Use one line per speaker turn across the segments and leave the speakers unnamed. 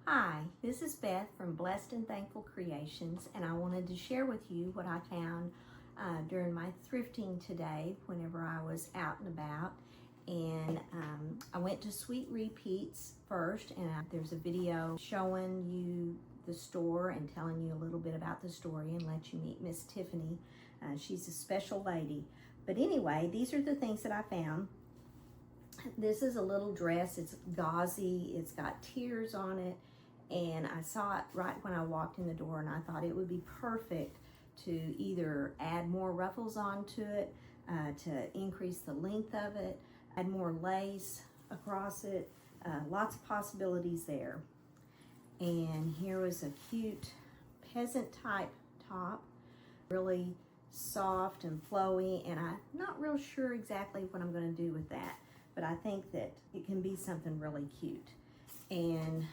Hi, this is Beth from Blessed and Thankful Creations, and I wanted to share with you what I found during my thrifting today whenever I was out and about. And I went to Sweet Repeats first, and there's a video showing you the store and telling you a little bit about the story and let you meet Miss Tiffany. She's a special lady. But anyway, these are the things that I found. This is a little dress. It's gauzy. It's got tears on it. And I saw it right when I walked in the door, and I thought it would be perfect to either add more ruffles onto it, to increase the length of it, add more lace across it. Lots of possibilities there. And here was a cute peasant type top, really soft and flowy, and I'm not real sure exactly what I'm going to do with that, but I think that it can be something really cute. And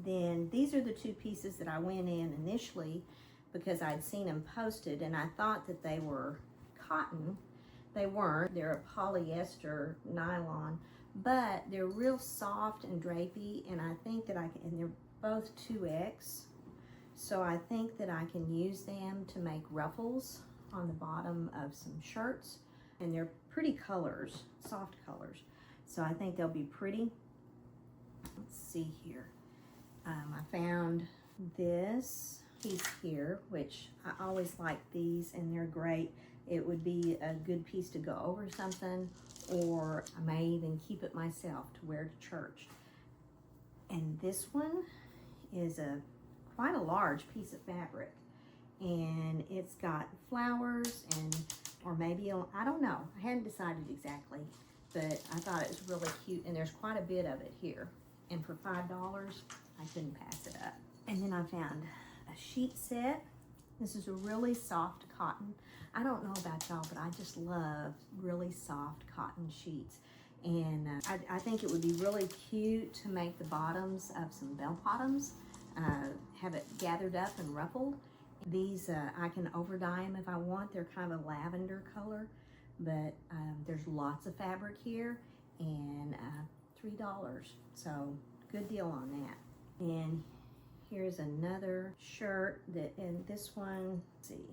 then these are the two pieces that I went in initially because I'd seen them posted and I thought that they were cotton. They weren't. They're a polyester nylon, but they're real soft and drapey, and I think that I can, and they're both 2X, so I think that I can use them to make ruffles on the bottom of some shirts, and they're pretty colors, soft colors, so I think they'll be pretty. Let's see here. I found this piece here, which I always like these, and they're great. It would be a good piece to go over something, or I may even keep it myself to wear to church. And this one is quite a large piece of fabric, and it's got flowers and, or maybe, I don't know. I hadn't decided exactly, but I thought it was really cute, and there's quite a bit of it here. And for $5, I couldn't pass it up. And then I found a sheet set. This is a really soft cotton. I don't know about y'all, but I just love really soft cotton sheets. And I think it would be really cute to make the bottoms of some bell bottoms, have it gathered up and ruffled. These, I can over dye them if I want. They're kind of a lavender color, but there's lots of fabric here, and $3. So good deal on that. And here's another shirt that, and this one, let's see,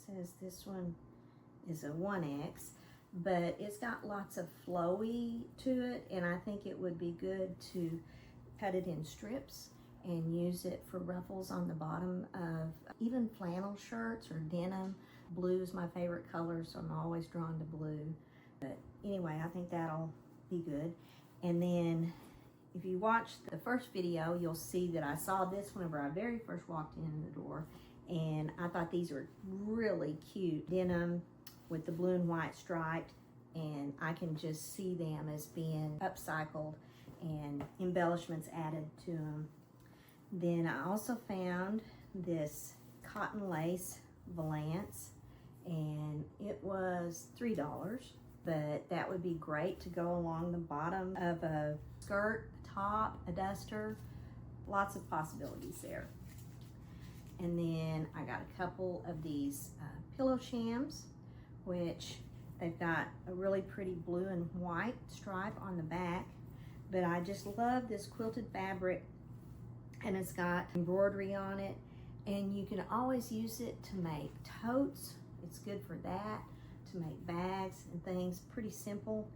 says this one is a 1X, but it's got lots of flowy to it, and I think it would be good to cut it in strips and use it for ruffles on the bottom of even flannel shirts or denim. Blue is my favorite color, so I'm always drawn to blue. But anyway, I think that'll be good. And then if you watch the first video, you'll see that I saw this whenever I very first walked in the door, and I thought these were really cute. Denim with the blue and white striped, and I can just see them as being upcycled and embellishments added to them. Then I also found this cotton lace valance, and it was $3, but that would be great to go along the bottom of a skirt, a top, a duster. Lots of possibilities there. And then I got a couple of these pillow shams, which they've got a really pretty blue and white stripe on the back, but I just love this quilted fabric, and it's got embroidery on it, and you can always use it to make totes. It's good for that, to make bags and things. Pretty simple,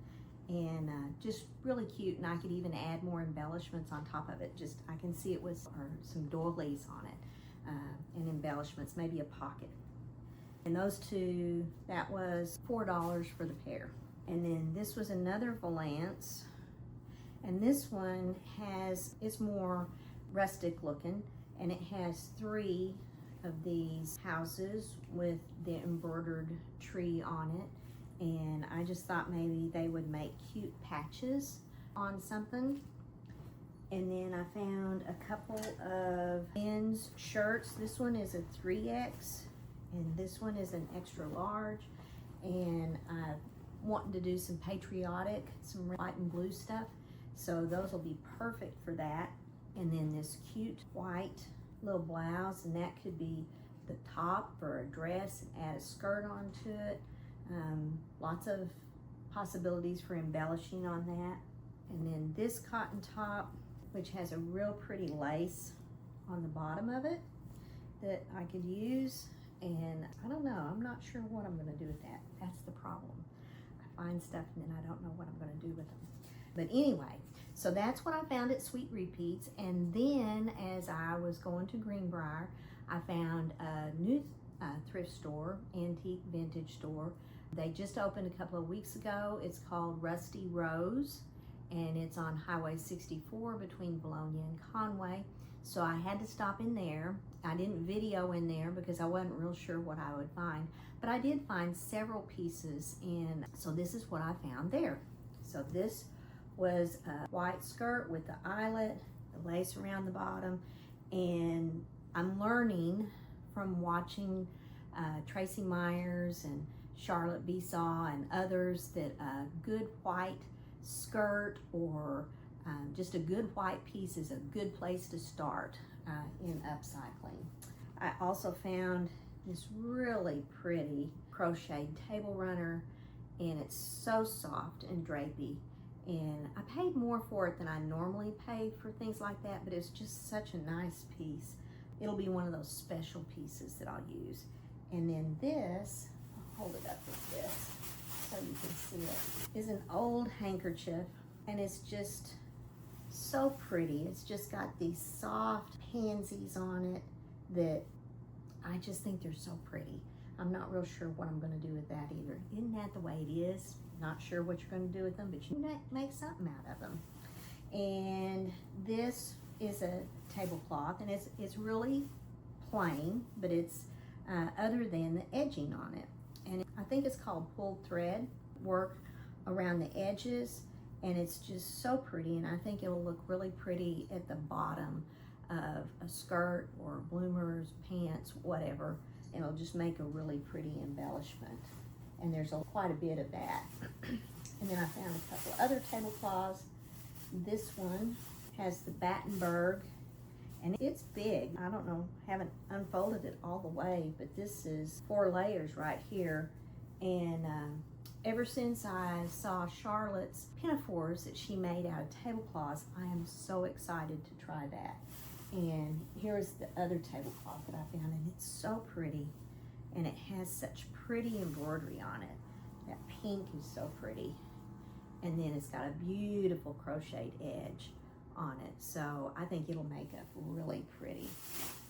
and just really cute, and I could even add more embellishments on top of it. Just, I can see it with some doilies on it, and embellishments, maybe a pocket. And those two, that was $4 for the pair. And then this was another valance, and this one it's more rustic looking, and it has 3 of these houses with the embroidered tree on it, and I just thought maybe they would make cute patches on something. And then I found a couple of men's shirts. This one is a 3X, and this one is an extra large, and I'm wanting to do some patriotic, some white and blue stuff, so those will be perfect for that. And then this cute white little blouse, and that could be the top for a dress, and add a skirt onto it. Lots of possibilities for embellishing on that. And then this cotton top which has a real pretty lace on the bottom of it that I could use. And I don't know, I'm not sure what I'm going to do with that. That's the problem. I find stuff and then I don't know what I'm going to do with them. But anyway, so that's what I found at Sweet Repeats. And then as I was going to Greenbrier, I found a new thrift store, antique vintage store. They just opened a couple of weeks ago. It's called Rusty Rose, and it's on Highway 64 between Vilonia and Conway. So I had to stop in there. I didn't video in there because I wasn't real sure what I would find, but I did find several pieces, and so this is what I found there. So this was a white skirt with the eyelet, the lace around the bottom, and I'm learning from watching Tracy Myers and Charlotte Besaw and others that a good white skirt or just a good white piece is a good place to start in upcycling. I also found this really pretty crocheted table runner, and it's so soft and drapey, and I paid more for it than I normally pay for things like that, but it's just such a nice piece. It'll be one of those special pieces that I'll use. And then this, I'll hold it up with this so you can see it, is an old handkerchief, and it's just so pretty. It's just got these soft pansies on it that I just think they're so pretty. I'm not real sure what I'm going to do with that either. Isn't that the way it is? Not sure what you're going to do with them, but you make something out of them. And this is a tablecloth, and it's really plain, but it's other than the edging on it. And I think it's called pulled thread work around the edges, and it's just so pretty, and I think it'll look really pretty at the bottom of a skirt or bloomers, pants, whatever. It'll just make a really pretty embellishment, and there's quite a bit of that. And then I found a couple of other tablecloths. This one has the Battenberg, and it's big. I don't know, haven't unfolded it all the way, but this is 4 layers right here. And ever since I saw Charlotte's pinafores that she made out of tablecloths, I am so excited to try that. And here's the other tablecloth that I found, and it's so pretty, and it has such pretty embroidery on it. That pink is so pretty, and then it's got a beautiful crocheted edge on it, so I think it'll make up really pretty.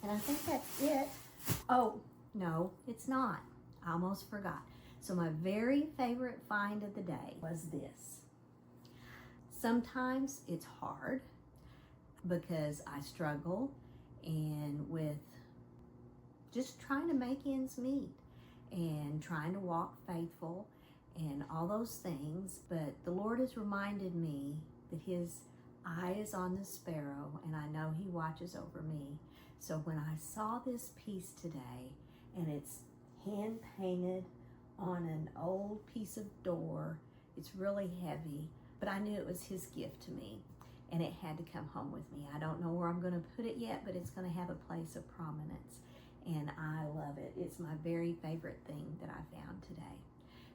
And I think that's it. Oh, no, it's not. I almost forgot. So my very favorite find of the day was this. Sometimes it's hard because I struggle and with just trying to make ends meet and trying to walk faithful and all those things, but the Lord has reminded me that His eye is on the sparrow, and I know He watches over me. So when I saw this piece today, and it's hand painted on an old piece of door, it's really heavy, but I knew it was His gift to me, and it had to come home with me. I don't know where I'm going to put it yet, but it's going to have a place of prominence, and I love it. It's my very favorite thing that I found today.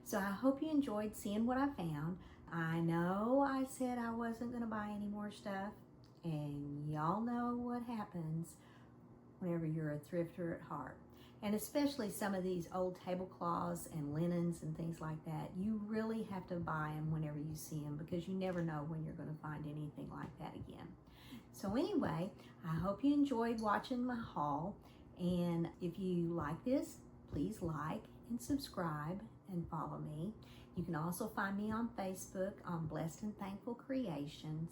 So I hope you enjoyed seeing what I found. I know I said I wasn't going to buy any more stuff, and y'all know what happens whenever you're a thrifter at heart. And especially some of these old tablecloths and linens and things like that, you really have to buy them whenever you see them, because you never know when you're going to find anything like that again. So anyway, I hope you enjoyed watching my haul, and if you like this, please like and subscribe and follow me. You can also find me on Facebook on Blessed and Thankful Creations,